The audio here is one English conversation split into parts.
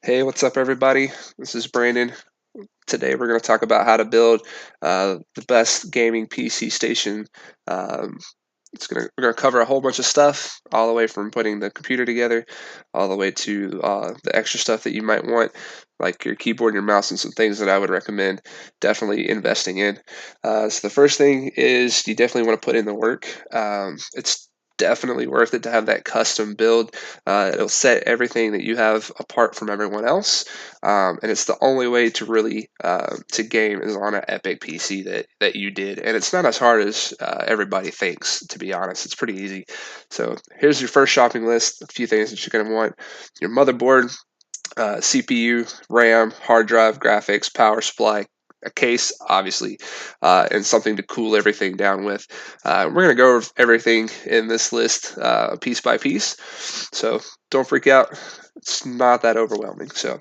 Hey, what's up, everybody? This is Brandon. Today, we're going to talk about how to build the best gaming PC station. Um, we're going to cover a whole bunch of stuff, all the way from putting the computer together, all the way to the extra stuff that you might want, like your keyboard and your mouse, and some things that I would recommend definitely investing in. So the first thing is you definitely want to put in the work. It's definitely worth it to have that custom build. It'll set everything that you have apart from everyone else, and it's the only way to really to game is on an epic PC that you did, and it's not as hard as everybody thinks. To be honest, it's pretty easy. So here's your first shopping list. A few things that you're going to want: your motherboard, CPU, RAM, hard drive, graphics, power supply, a case, obviously, and something to cool everything down with. We're going to go over everything in this list piece by piece, so don't freak out. It's not that overwhelming. So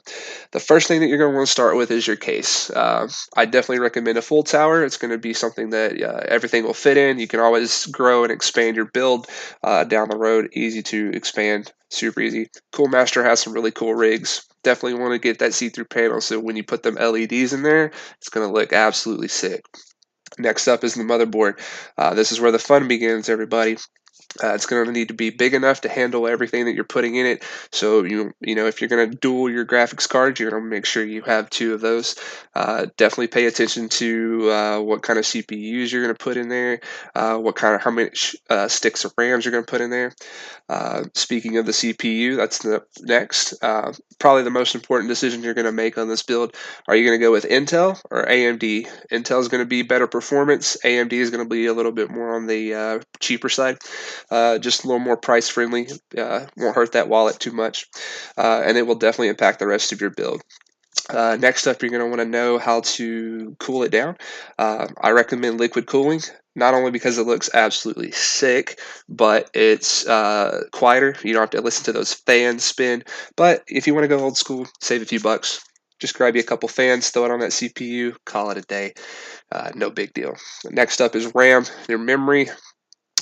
the first thing that you're going to want to start with is your case. I definitely recommend a full tower. It's going to be something that everything will fit in. You can always grow and expand your build down the road. Easy to expand, super easy. Cool Master has some really cool rigs. Definitely want to get that see-through panel so when you put them LEDs in there, it's going to look absolutely sick. Next up is the motherboard. This is where the fun begins, everybody. It's going to need to be big enough to handle everything that you're putting in it. So you know if you're going to dual your graphics cards, you're going to make sure you have two of those. Definitely pay attention to what kind of CPUs you're going to put in there, how many sticks of RAMs you're going to put in there. Speaking of the CPU, that's the next. Probably the most important decision you're going to make on this build. Are you going to go with Intel or AMD? Intel is going to be better performance. AMD is going to be a little bit more on the cheaper side, just a little more price friendly. Won't hurt that wallet too much, and it will definitely impact the rest of your build. Next up, you're going to want to know how to cool it down. I recommend liquid cooling, not only because it looks absolutely sick, but it's quieter. You don't have to listen to those fans spin. But if you want to go old school, save a few bucks. Just grab you a couple fans, throw it on that CPU, call it a day. No big deal. Next up is RAM, your memory.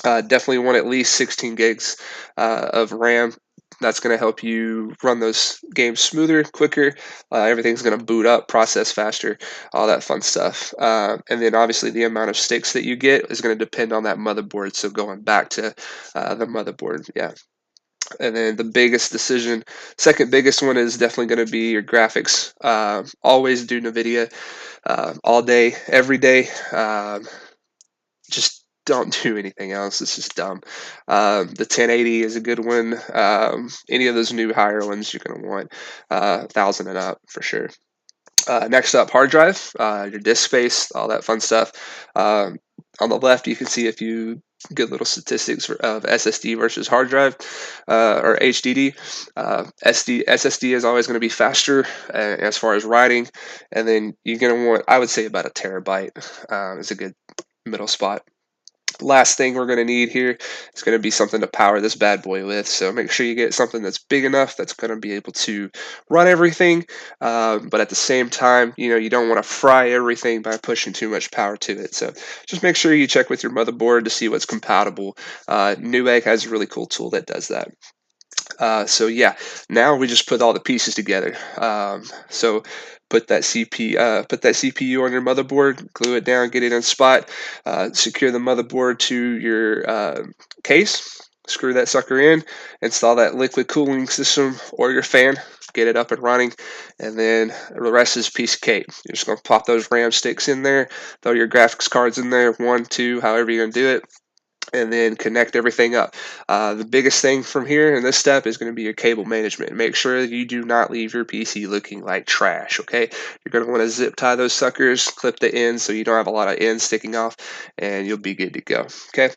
Definitely want at least 16 gigs of RAM. That's going to help you run those games smoother, quicker. Everything's going to boot up, process faster, all that fun stuff. And then obviously the amount of sticks that you get is going to depend on that motherboard. So going back to the motherboard, yeah. And then the biggest decision, second biggest one is definitely going to be your graphics. Always do NVIDIA all day, every day. Just don't do anything else. It's just dumb. The 1080 is a good one. Any of those new higher ones you're going to want 1,000 and up for sure. Next up, hard drive, your disk space, all that fun stuff. On the left, you can see a few good little statistics of SSD versus hard drive or HDD. SSD is always going to be faster as far as writing, and then you're going to want, I would say, about a terabyte is a good middle spot. Last thing we're going to need here is going to be something to power this bad boy with. So make sure you get something that's big enough that's going to be able to run everything, but at the same time, you don't want to fry everything by pushing too much power to it. So just make sure you check with your motherboard to see what's compatible. Newegg has a really cool tool that does that. So yeah, now we just put all the pieces together. So put that CPU on your motherboard, glue it down, get it in spot, secure the motherboard to your case, screw that sucker in, install that liquid cooling system or your fan, get it up and running, and then the rest is piece of cake. You're just gonna pop those RAM sticks in there, throw your graphics cards in there, one, two, however you're gonna do it, and then connect everything up. The biggest thing from here in this step is going to be your cable management. Make sure that you do not leave your PC looking like trash, okay? You're going to want to zip tie those suckers, clip the ends so you don't have a lot of ends sticking off, and you'll be good to go, okay?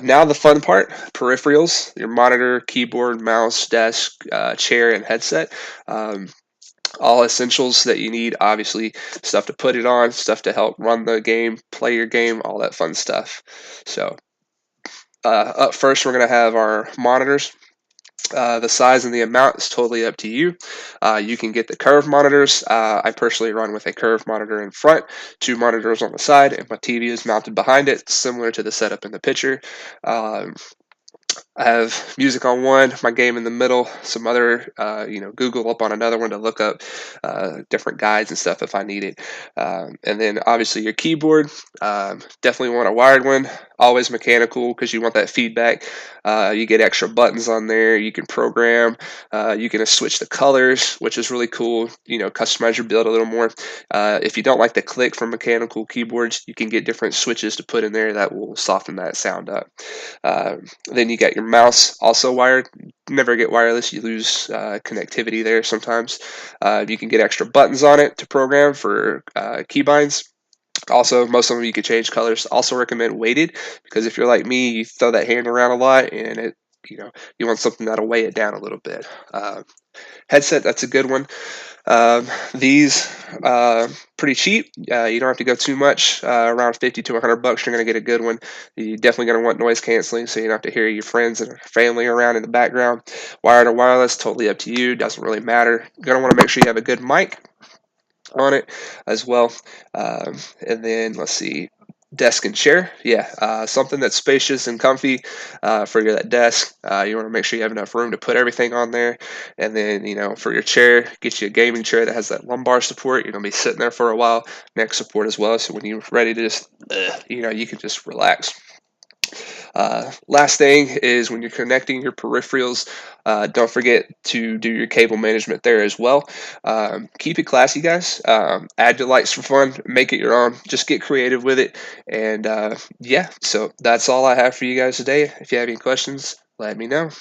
Now the fun part, peripherals, your monitor, keyboard, mouse, desk, chair, and headset. All essentials that you need, obviously, stuff to put it on, stuff to help run the game, play your game, all that fun stuff. So up first, we're going to have our monitors. The size and the amount is totally up to you. You can get the curved monitors. I personally run with a curved monitor in front, two monitors on the side, and my TV is mounted behind it, similar to the setup in the picture. Um, I have music on one, my game in the middle, some other, Google up on another one to look up different guides and stuff if I need it. And then obviously your keyboard, definitely want a wired one, always mechanical because you want that feedback. You get extra buttons on there, you can program, you can switch the colors, which is really cool, customize your build a little more. If you don't like the click from mechanical keyboards, you can get different switches to put in there that will soften that sound up. Then you got your mouse also wired. Never get wireless, you lose connectivity there sometimes. You can get extra buttons on it to program for keybinds. Also, most of them you can change colors. Also recommend weighted because if you're like me, you throw that hand around a lot and you want something that'll weigh it down a little bit. Headset, that's a good one. These pretty cheap. You don't have to go too much. Around 50 to 100 bucks, you're gonna get a good one. You're definitely gonna want noise canceling, so you don't have to hear your friends and family around in the background. Wired or wireless, totally up to you. Doesn't really matter. You're gonna want to make sure you have a good mic on it as well. And then let's see, desk and chair. Yeah, something that's spacious and comfy for that desk. You want to make sure you have enough room to put everything on there. And then, for your chair, get you a gaming chair that has that lumbar support. You're going to be sitting there for a while. Neck support as well. So when you're ready to just, you can just relax. Last thing is when you're connecting your peripherals, don't forget to do your cable management there as well. Keep it classy, guys. Add your lights for fun. Make it your own. Just get creative with it. And yeah, so that's all I have for you guys today. If you have any questions, let me know.